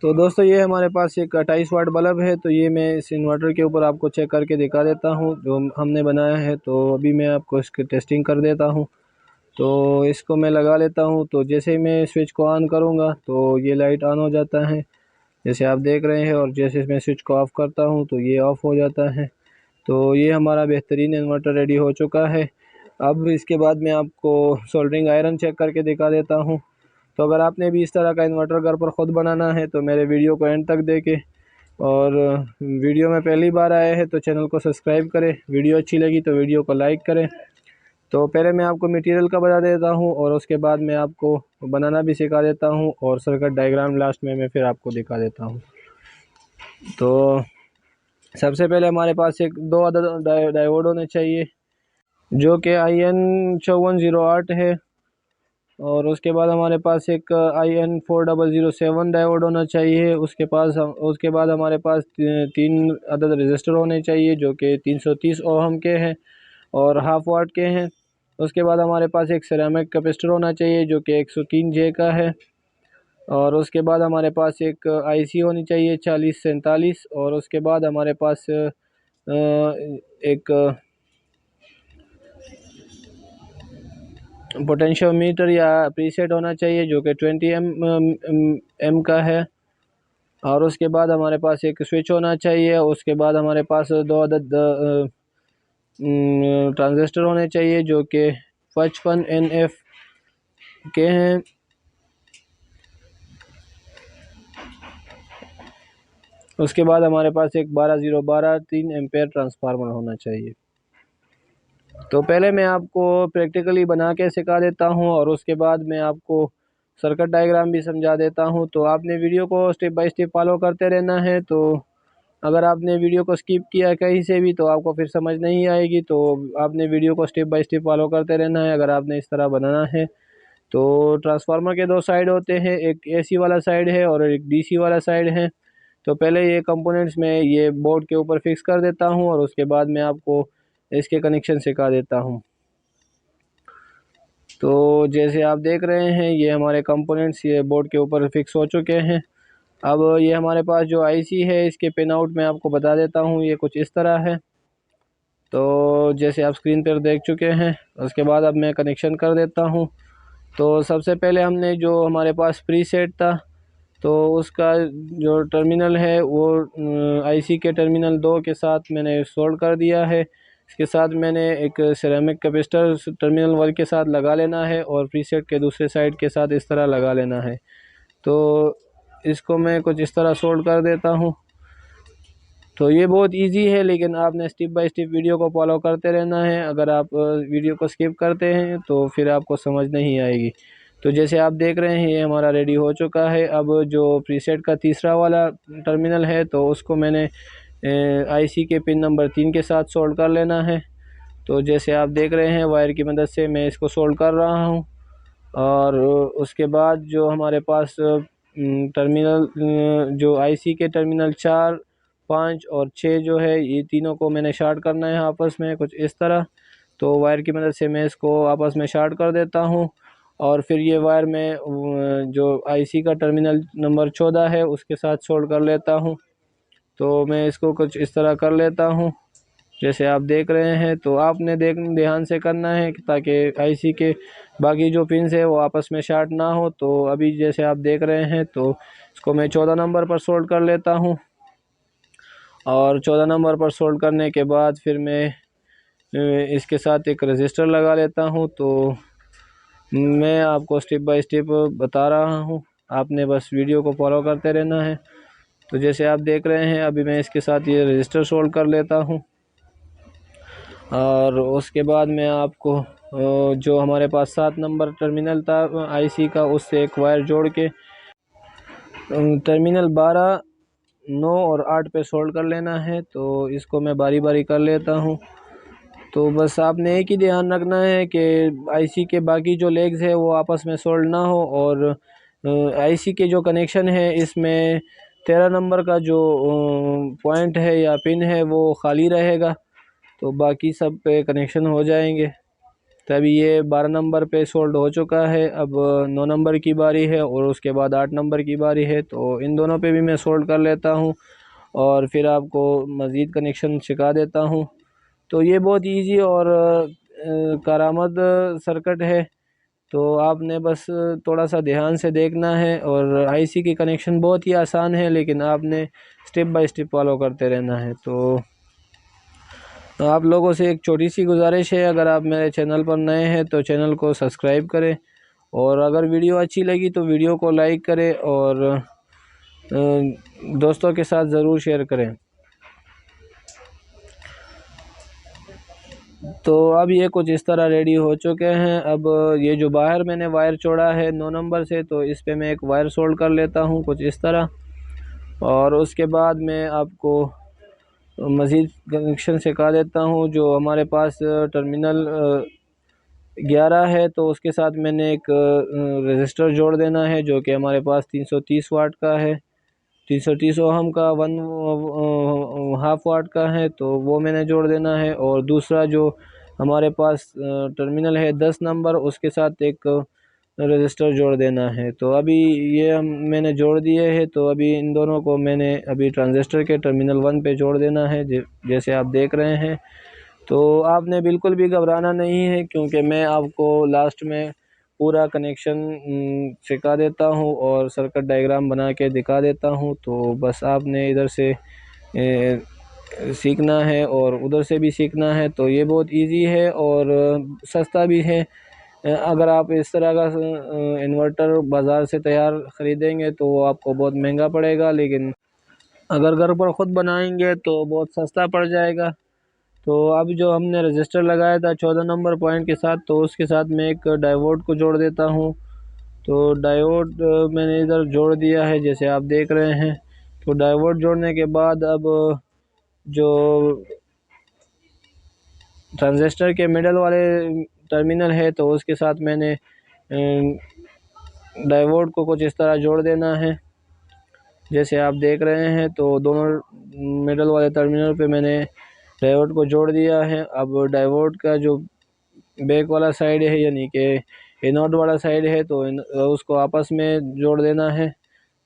तो दोस्तों ये हमारे पास एक 28 वाट बल्ब है। तो ये मैं इस इन्वर्टर के ऊपर आपको चेक करके दिखा देता हूँ जो हमने बनाया है। तो अभी मैं आपको इसकी टेस्टिंग कर देता हूँ। तो इसको मैं लगा लेता हूँ। तो जैसे ही मैं स्विच को ऑन करूँगा तो ये लाइट ऑन हो जाता है जैसे आप देख रहे हैं, और जैसे मैं स्विच को ऑफ़ करता हूँ तो ये ऑफ़ हो जाता है। तो ये हमारा बेहतरीन इन्वर्टर रेडी हो चुका है। अब इसके बाद मैं आपको सोल्डरिंग आयरन चेक करके दिखा देता हूँ। तो अगर आपने भी इस तरह का इन्वर्टर घर पर ख़ुद बनाना है तो मेरे वीडियो को एंड तक देखें, और वीडियो में पहली बार आए हैं तो चैनल को सब्सक्राइब करें। वीडियो अच्छी लगी तो वीडियो को लाइक करें। तो पहले मैं आपको मटेरियल का बता देता हूँ और उसके बाद मैं आपको बनाना भी सिखा देता हूँ, और सर्किट डायग्राम लास्ट में मैं फिर आपको दिखा देता हूँ। तो सबसे पहले हमारे पास एक 2 अदद डायोड होने चाहिए जो कि IN5408 है, और उसके बाद हमारे पास एक IN4007 डायोड होना चाहिए। उसके बाद हमारे पास 3 अदद रजिस्टर होने चाहिए जो कि 330 ओहम के हैं और हाफ वाट के हैं। उसके बाद हमारे पास एक सिरेमिक कैपेसिटर होना चाहिए जो कि 103 J का है, और उसके बाद हमारे पास एक आईसी होनी चाहिए 4047, और उसके बाद हमारे पास एक पोटेंशियोमीटर या प्रीसेट होना चाहिए जो कि 20 एम का है, और उसके बाद हमारे पास एक स्विच होना चाहिए। उसके बाद हमारे पास 2 अदद ट्रांजिस्टर होने चाहिए जो कि 55 NF के हैं। उसके बाद हमारे पास एक 12012 3 एम्पेयर ट्रांसफार्मर होना चाहिए। तो पहले मैं आपको प्रैक्टिकली बना के सिखा देता हूँ और उसके बाद मैं आपको सर्किट डायग्राम भी समझा देता हूँ। तो आपने वीडियो को स्टेप बाय स्टेप फॉलो करते रहना है। तो अगर आपने वीडियो को स्किप किया कहीं से भी तो आपको फिर समझ नहीं आएगी। तो आपने वीडियो को स्टेप बाय स्टेप फॉलो करते रहना है अगर आपने इस तरह बनाना है। तो ट्रांसफार्मर के 2 साइड होते हैं, एक AC वाला साइड है और एक DC वाला साइड है। तो पहले ये कंपोनेंट्स में ये बोर्ड के ऊपर फिक्स कर देता हूँ और उसके बाद मैं आपको इसके कनेक्शन सिखा देता हूँ। तो जैसे आप देख रहे हैं ये हमारे कंपोनेंट्स ये बोर्ड के ऊपर फिक्स हो चुके हैं। अब ये हमारे पास जो आईसी है इसके पिन आउट मैं आपको बता देता हूँ, ये कुछ इस तरह है। तो जैसे आप स्क्रीन पर देख चुके हैं, उसके बाद अब मैं कनेक्शन कर देता हूँ। तो सबसे पहले हमने जो हमारे पास प्रीसेट था तो उसका जो टर्मिनल है वो आईसी के टर्मिनल 2 के साथ मैंने सोल्ड कर दिया है। इसके साथ मैंने एक सिरेमिक कैपेसिटर टर्मिनल 1 के साथ लगा लेना है और प्रीसेट के दूसरे साइड के साथ इस तरह लगा लेना है। तो इसको मैं कुछ इस तरह सोल्ड कर देता हूँ। तो ये बहुत इजी है, लेकिन आपने स्टेप बाय स्टेप वीडियो को फॉलो करते रहना है। अगर आप वीडियो को स्किप करते हैं तो फिर आपको समझ नहीं आएगी। तो जैसे आप देख रहे हैं ये हमारा रेडी हो चुका है। अब जो प्रीसेट का तीसरा वाला टर्मिनल है तो उसको मैंने आईसी के पिन नंबर 3 के साथ सोल्ड कर लेना है। तो जैसे आप देख रहे हैं वायर की मदद से मैं इसको सोल्ड कर रहा हूँ। और उसके बाद जो हमारे पास टर्मिनल जो आईसी के टर्मिनल 4, 5 और 6 जो है ये तीनों को मैंने शार्ट करना है आपस में कुछ इस तरह। तो वायर की मदद से मैं इसको आपस में शार्ट कर देता हूँ, और फिर ये वायर मैं जो आईसी का टर्मिनल नंबर 14 है उसके साथ सोल्ड कर लेता हूँ। तो मैं इसको कुछ इस तरह कर लेता हूँ जैसे आप देख रहे हैं। तो आपने ध्यान से करना है ताकि आईसी के बाकी जो पिन्स है वो आपस में शार्ट ना हो। तो अभी जैसे आप देख रहे हैं तो इसको मैं 14 नंबर पर सोल्ड कर लेता हूँ, और 14 नंबर पर सोल्ड करने के बाद फिर मैं इसके साथ एक रजिस्टर लगा लेता हूँ। तो मैं आपको स्टेप बाय स्टेप बता रहा हूँ, आपने बस वीडियो को फॉलो करते रहना है। तो जैसे आप देख रहे हैं अभी मैं इसके साथ ये रजिस्टर सोल्ड कर लेता हूँ, और उसके बाद मैं आपको जो हमारे पास 7 नंबर टर्मिनल था आईसी का उससे एक वायर जोड़ के टर्मिनल 12, 9 और 8 पे सोल्ड कर लेना है। तो इसको मैं बारी बारी कर लेता हूँ। तो बस आपने एक ही ध्यान रखना है कि आईसी के बाकी जो लेग्स है वो आपस में सोल्ड ना हो, और आईसी के जो कनेक्शन है इसमें 13 नंबर का जो पॉइंट है या पिन है वो खाली रहेगा, तो बाकी सब पे कनेक्शन हो जाएंगे। तो अभी ये 12 नंबर पे सोल्ड हो चुका है। अब 9 नंबर की बारी है और उसके बाद 8 नंबर की बारी है। तो इन दोनों पे भी मैं सोल्ड कर लेता हूँ और फिर आपको मज़ीद कनेक्शन सिखा देता हूँ। तो ये बहुत इजी और कारामद सर्किट है। तो आपने बस थोड़ा सा ध्यान से देखना है और आईसी की कनेक्शन बहुत ही आसान है, लेकिन आपने स्टेप बाय स्टेप फॉलो करते रहना है। तो आप लोगों से एक छोटी सी गुजारिश है, अगर आप मेरे चैनल पर नए हैं तो चैनल को सब्सक्राइब करें और अगर वीडियो अच्छी लगी तो वीडियो को लाइक करें और दोस्तों के साथ ज़रूर शेयर करें। तो अब ये कुछ इस तरह रेडी हो चुके हैं। अब ये जो बाहर मैंने वायर छोड़ा है 9 नंबर से, तो इस पे मैं एक वायर सोल्ड कर लेता हूँ कुछ इस तरह, और उसके बाद मैं आपको मज़ीद कनेक्शन सिखा देता हूँ। जो हमारे पास टर्मिनल 11 है तो उसके साथ मैंने एक रजिस्टर जोड़ देना है जो कि हमारे पास 330 वाट का है, 330 ओहम का, 1.5 वाट का है, तो वो मैंने जोड़ देना है। और दूसरा जो हमारे पास टर्मिनल है 10 नंबर, उसके साथ एक रजिस्टर जोड़ देना है। तो अभी ये मैंने जोड़ दिए हैं। तो अभी इन दोनों को मैंने अभी ट्रांजिस्टर के टर्मिनल 1 पे जोड़ देना है, जैसे आप देख रहे हैं। तो आपने बिल्कुल भी घबराना नहीं है, क्योंकि मैं आपको लास्ट में पूरा कनेक्शन सिखा देता हूँ और सर्किट डायग्राम बना के दिखा देता हूँ। तो बस आपने इधर से सीखना है और उधर से भी सीखना है। तो ये बहुत इजी है और सस्ता भी है। अगर आप इस तरह का इन्वर्टर बाज़ार से तैयार ख़रीदेंगे तो वो आपको बहुत महंगा पड़ेगा, लेकिन अगर घर पर ख़ुद बनाएंगे तो बहुत सस्ता पड़ जाएगा। तो अब जो हमने रजिस्टर लगाया था 14 नंबर पॉइंट के साथ, तो उसके साथ मैं एक डायोड को जोड़ देता हूँ। तो डायोड मैंने इधर जोड़ दिया है, जैसे आप देख रहे हैं। तो डायोड जोड़ने के बाद अब जो ट्रांजिस्टर के मिडल वाले टर्मिनल है, तो उसके साथ मैंने डायोड को कुछ इस तरह जोड़ देना है, जैसे आप देख रहे हैं। तो दोनों मिडल वाले टर्मिनल पे मैंने डायोड को जोड़ दिया है। अब डायोड का जो बैक वाला साइड है, यानी कि एनोड वाला साइड है, तो उसको आपस में जोड़ देना है।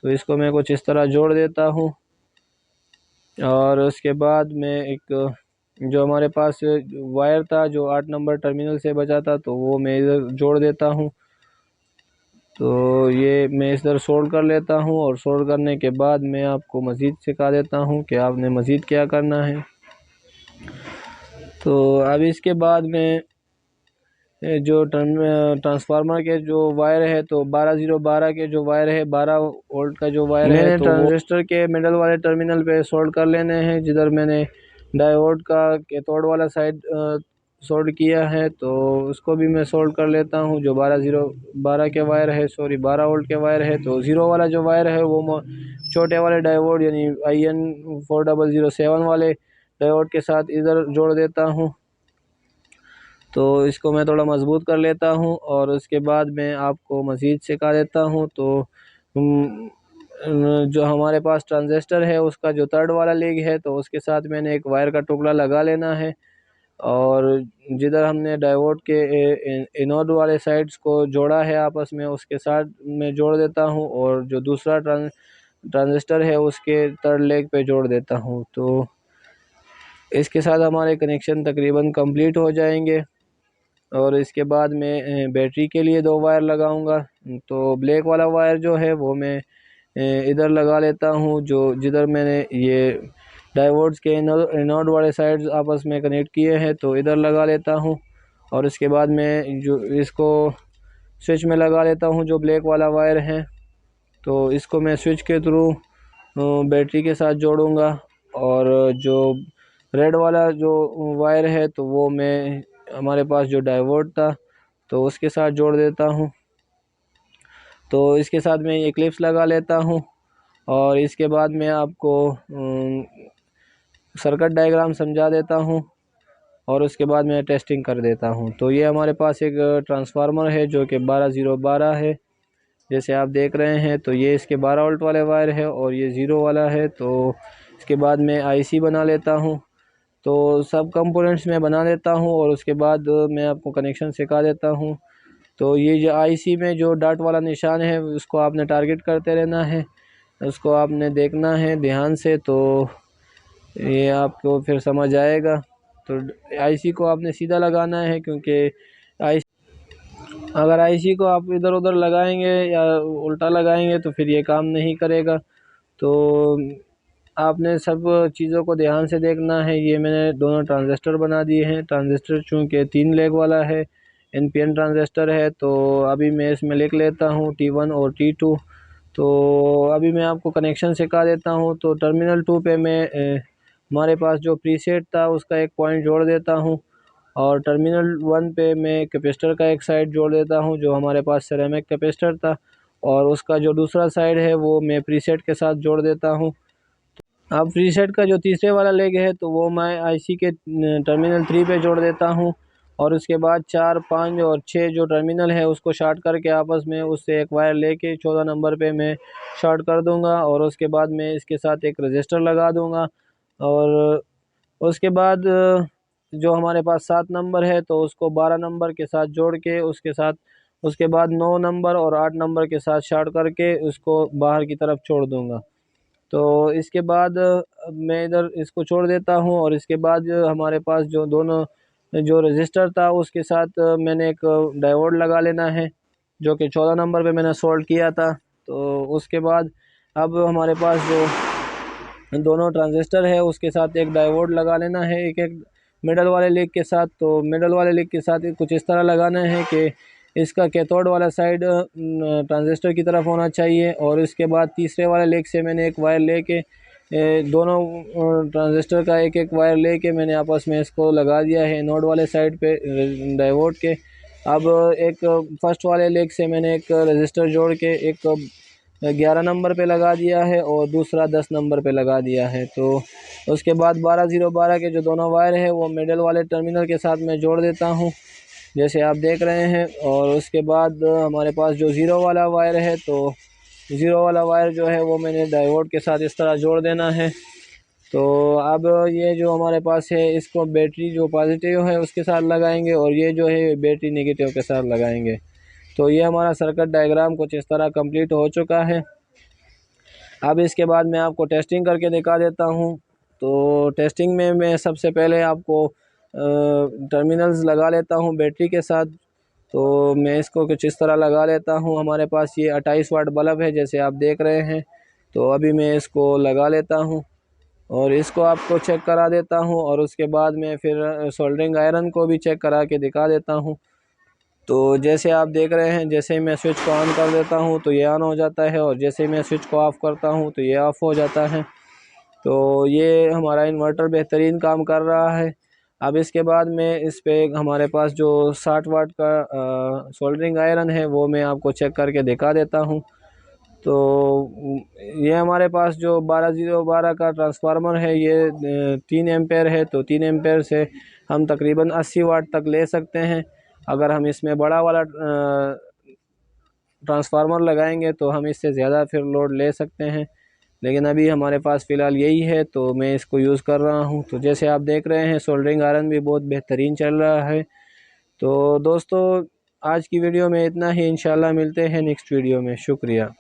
तो इसको मैं कुछ इस तरह जोड़ देता हूँ और उसके बाद मैं एक जो हमारे पास वायर था जो 8 नंबर टर्मिनल से बचा था, तो वो मैं इधर जोड़ देता हूँ। तो ये मैं इधर सोल्ड कर लेता हूँ और सोल्ड करने के बाद मैं आपको मज़ीद सिखा देता हूँ कि आपने मज़ीद क्या करना है। तो अब इसके बाद में जो ट्रांसफार्मर के जो वायर है, तो 12012 के जो वायर है, 12 वोल्ट का जो वायर है, तो ट्रांजिस्टर के मिडल वाले टर्मिनल पे सोल्ड कर लेने हैं, जिधर मैंने डायोड का कैथोड वाला साइड सोल्ड किया है। तो उसको भी मैं सोल्ड कर लेता हूँ। जो 12 के वायर है, सॉरी 12 वोल्ट के वायर है, तो ज़ीरो वाला जो वायर है वो छोटे वाले डायोड यानी IN4007 वाले डायोड के साथ इधर जोड़ देता हूँ। तो इसको मैं थोड़ा मज़बूत कर लेता हूँ और उसके बाद मैं आपको मज़ीद सिखा देता हूँ। तो जो हमारे पास ट्रांजिस्टर है उसका जो थर्ड वाला लेग है, तो उसके साथ मैंने एक वायर का टुकड़ा लगा लेना है और जिधर हमने डायोड के एनोड वाले साइड्स को जोड़ा है आपस में, उसके साथ मैं जोड़ देता हूँ और जो दूसरा ट्रांजिस्टर है उसके थर्ड लेग पे जोड़ देता हूँ। तो इसके साथ हमारे कनेक्शन तकरीबन कंप्लीट हो जाएंगे। और इसके बाद मैं बैटरी के लिए 2 वायर लगाऊंगा। तो ब्लैक वाला वायर जो है वो मैं इधर लगा लेता हूँ, जो जिधर मैंने ये डायोड्स के एनोड वाले साइड्स आपस में कनेक्ट किए हैं, तो इधर लगा लेता हूँ। और इसके बाद मैं जो इसको स्विच में लगा लेता हूँ, जो ब्लैक वाला वायर है, तो इसको मैं स्विच के थ्रू बैटरी के साथ जोड़ूंगा। और जो रेड वाला जो वायर है, तो वो मैं हमारे पास जो डायोड था तो उसके साथ जोड़ देता हूँ। तो इसके साथ मैं ये क्लिप्स लगा लेता हूँ और इसके बाद मैं आपको सर्किट डायग्राम समझा देता हूँ और उसके बाद मैं टेस्टिंग कर देता हूँ। तो ये हमारे पास एक ट्रांसफार्मर है जो कि 12012 है, जैसे आप देख रहे हैं। तो ये इसके 12 वोल्ट वाले वायर है और ये ज़ीरो वाला है। तो इसके बाद मैं आईसी बना लेता हूँ। तो सब कंपोनेंट्स मैं बना लेता हूँ और उसके बाद मैं आपको कनेक्शन सिखा देता हूँ। तो ये जो आईसी में जो डॉट वाला निशान है उसको आपने टारगेट करते रहना है, उसको आपने देखना है ध्यान से, तो ये आपको फिर समझ आएगा। तो आईसी को आपने सीधा लगाना है, क्योंकि अगर आईसी को आप इधर उधर लगाएंगे या उल्टा लगाएंगे तो फिर ये काम नहीं करेगा। तो आपने सब चीज़ों को ध्यान से देखना है। ये मैंने दोनों ट्रांजिस्टर बना दिए हैं। ट्रांजिस्टर चूँकि 3 लेग वाला है, एनपीएन ट्रांजिस्टर है, तो अभी मैं इसमें लिख लेता हूँ T1 और T2। तो अभी मैं आपको कनेक्शन सिखा देता हूँ। तो टर्मिनल 2 पे मैं हमारे पास जो प्रीसेट था उसका एक पॉइंट जोड़ देता हूँ, और टर्मिनल 1 पे मैं कैपेसिटर का एक साइड जोड़ देता हूँ जो हमारे पास सिरेमिक कैपेसिटर था, और उसका जो दूसरा साइड है वो मैं प्रीसेट के साथ जोड़ देता हूँ। अब प्रीसेट का जो तीसरे वाला लेग है तो वो मैं आईसी के टर्मिनल 3 पे जोड़ देता हूँ, और उसके बाद 4, 5 और 6 जो टर्मिनल है उसको शॉर्ट करके आपस में उससे एक वायर लेके 14 नंबर पे मैं शॉर्ट कर दूंगा, और उसके बाद मैं इसके साथ एक रजिस्टर लगा दूंगा। और उसके बाद जो हमारे पास 7 नंबर है तो उसको 12 नंबर के साथ जोड़ के उसके बाद 9 नंबर और 8 नंबर के साथ शॉर्ट करके उसको बाहर की तरफ छोड़ दूंगा। तो इसके बाद मैं इधर इसको छोड़ देता हूँ, और इसके बाद हमारे पास जो दोनों जो रजिस्टर था उसके साथ मैंने एक डायोड लगा लेना है, जो कि 14 नंबर पे मैंने सोल्ड किया था। तो उसके बाद अब हमारे पास जो दोनों ट्रांजिस्टर है उसके साथ एक डायोड लगा लेना है, एक एक मिडल वाले लीग के साथ। तो मिडल वाले लीग के साथ कुछ इस तरह लगाना है कि इसका कैथोड वाला साइड ट्रांजिस्टर की तरफ होना चाहिए, और इसके बाद तीसरे वाले लीग से मैंने एक वायर लेके दोनों ट्रांजिस्टर का एक एक वायर लेके मैंने आपस में इसको लगा दिया है नोड वाले साइड पे डायोड के। अब एक फर्स्ट वाले लेग से मैंने एक रजिस्टर जोड़ के एक 11 नंबर पे लगा दिया है और दूसरा 10 नंबर पे लगा दिया है। तो उसके बाद 12-0-12 के जो दोनों वायर है वो मिडल वाले टर्मिनल के साथ मैं जोड़ देता हूँ, जैसे आप देख रहे हैं। और उसके बाद हमारे पास जो ज़ीरो वाला वायर है, तो ज़ीरो वाला वायर जो है वो मैंने डायोड के साथ इस तरह जोड़ देना है। तो अब ये जो हमारे पास है इसको बैटरी जो पॉजिटिव है उसके साथ लगाएंगे, और ये जो है बैटरी नेगेटिव के साथ लगाएंगे। तो ये हमारा सर्किट डायग्राम कुछ इस तरह कंप्लीट हो चुका है। अब इसके बाद मैं आपको टेस्टिंग करके दिखा देता हूँ। तो टेस्टिंग में मैं सबसे पहले आपको टर्मिनल्स लगा लेता हूँ बैटरी के साथ। तो मैं इसको कुछ इस तरह लगा लेता हूँ। हमारे पास ये 28 वाट बल्ब है जैसे आप देख रहे हैं। तो अभी मैं इसको लगा लेता हूँ और इसको आपको चेक करा देता हूँ, और उसके बाद मैं फिर सोल्डरिंग आयरन को भी चेक करा के दिखा देता हूँ। तो जैसे आप देख रहे हैं, जैसे ही मैं स्विच को ऑन कर देता हूँ तो ये ऑन हो जाता है, और जैसे ही मैं स्विच को ऑफ़ करता हूँ तो ये ऑफ़ हो जाता है। तो ये हमारा इन्वर्टर बेहतरीन काम कर रहा है। अब इसके बाद में इस पे हमारे पास जो 60 वाट का सोल्डरिंग आयरन है वो मैं आपको चेक करके दिखा देता हूँ। तो ये हमारे पास जो 12-0-12 का ट्रांसफार्मर है ये 3 एम्पेयर है। तो 3 एम्पेयर से हम तकरीबन 80 वाट तक ले सकते हैं। अगर हम इसमें बड़ा वाला ट्रांसफार्मर लगाएंगे तो हम इससे ज़्यादा फिर लोड ले सकते हैं, लेकिन अभी हमारे पास फ़िलहाल यही है तो मैं इसको यूज़ कर रहा हूँ। तो जैसे आप देख रहे हैं सोल्डरिंग आयरन भी बहुत बेहतरीन चल रहा है। तो दोस्तों आज की वीडियो में इतना ही, इंशाल्लाह मिलते हैं नेक्स्ट वीडियो में। शुक्रिया।